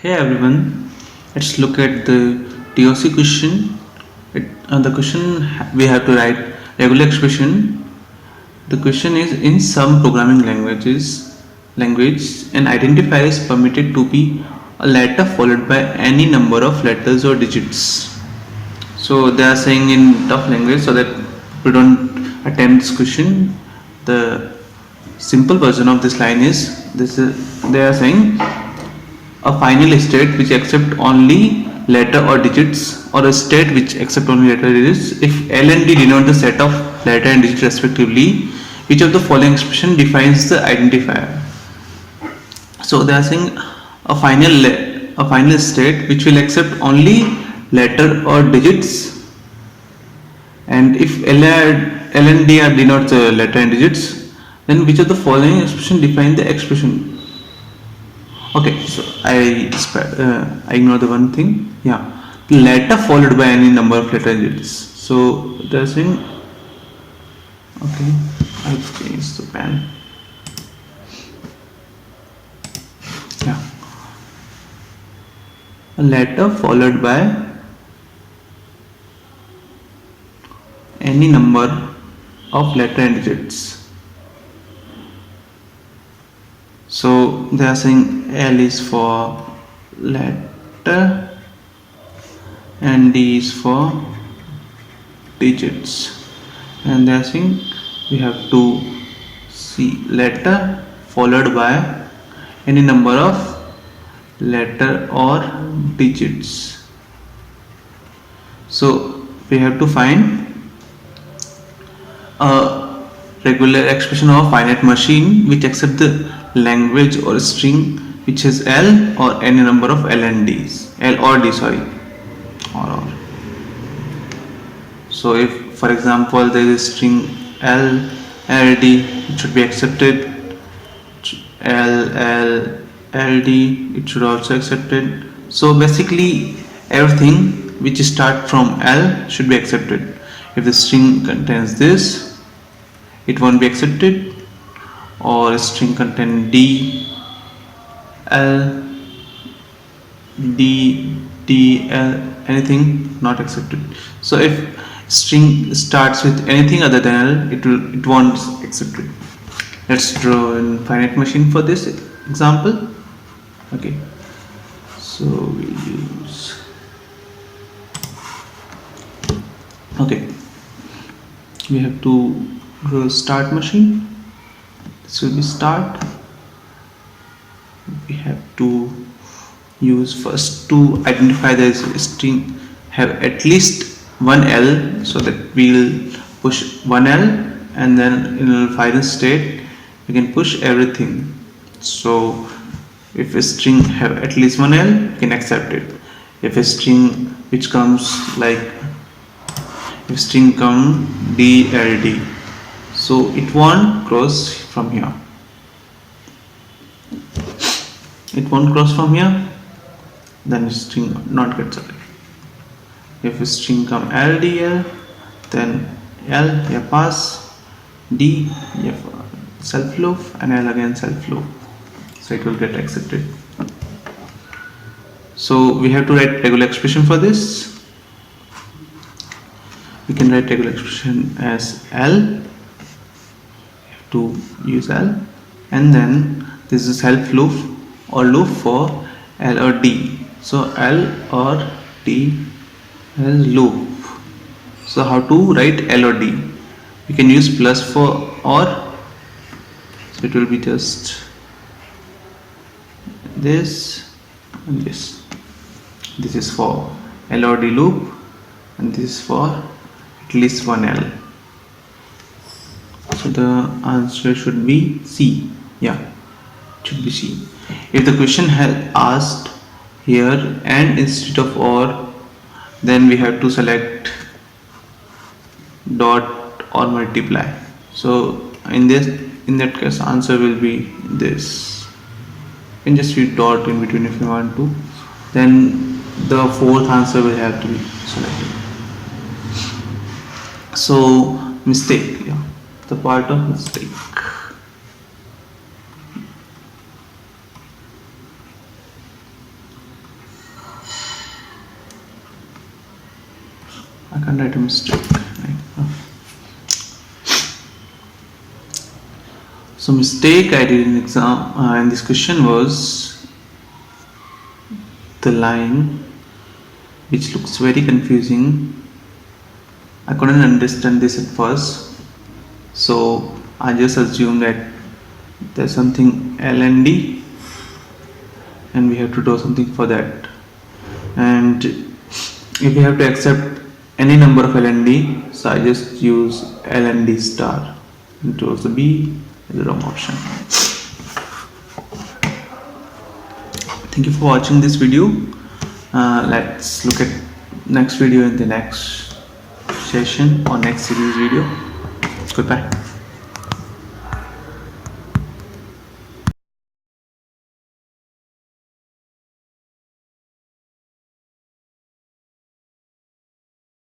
Hey everyone, let's look at the TOC question. The question we have to write regular expression. The question is in some programming language an identifier is permitted to be a letter followed by any number of letters or digits. So they are saying in tough language so that we don't attempt this question. The simple version of this line is they are saying a final state which accept only letter or digits, or a state which accept only letter or digits if L and D denote the set of letter and digit respectively. Which of the following expression defines the identifier? So they are saying a final state which will accept only letter or digits, and if L and D are denote the letter and digits, then which of the following expression define the expression? Okay, so I ignore the one thing. Yeah, letter followed by any number of letter digits. So they're saying, okay, I changed the pen. Yeah, a letter followed by any number of letter and digits. So they are saying L is for letter and D is for digits, and they are saying we have to see letter followed by any number of letter or digits. So we have to find a regular expression of a finite machine which accepts the language or string which has L or any number of L and D's, L or D, sorry, or. So if for example there is a string L, LD, it should be accepted. LD, it should also accepted. So basically everything which start from L should be accepted. If the string contains this, it won't be accepted, or a string contain D, L, L, anything not accepted. So if string starts with anything other than L, it won't accept it. Let's draw a finite machine for this example. Okay, so we'll use, okay, we have to draw a start machine. This will be start. We have to use first to identify the string have at least one L, so that we'll push one L, and then in a final state we can push everything. So if a string have at least one L, we can accept it. If a string which comes like, if string come DLD, so it won't cross from here. It won't cross from here, then string not get selected. If a string come LDL, then L, yeah, pass, D, yeah, self loop, and L again self loop. So it will get accepted. So we have to write regular expression for this. We can write regular expression as L. To use L, and then this is self loop or loop for L or D. So L or D as loop. So how to write L or D? We can use plus for or. So it will be just this and this. This is for L or D loop, and this is for at least one L. So the answer should be C. Yeah, it should be C. If the question has asked here and instead of or, then we have to select dot or multiply. So in that case answer will be this. You can just use dot in between if you want to. Then the fourth answer will have to be selected. So mistake, yeah, the part of mistake. I can't write a mistake. Right. So mistake I did in exam in this question was the line, which looks very confusing. I couldn't understand this at first, so I just assumed that there's something L and D, and we have to do something for that. And if we have to accept any number of L and D, so I just use L and D star, and towards the B is the wrong option. Thank you for watching this video. Let's look at next video in the next session or next series video. Goodbye.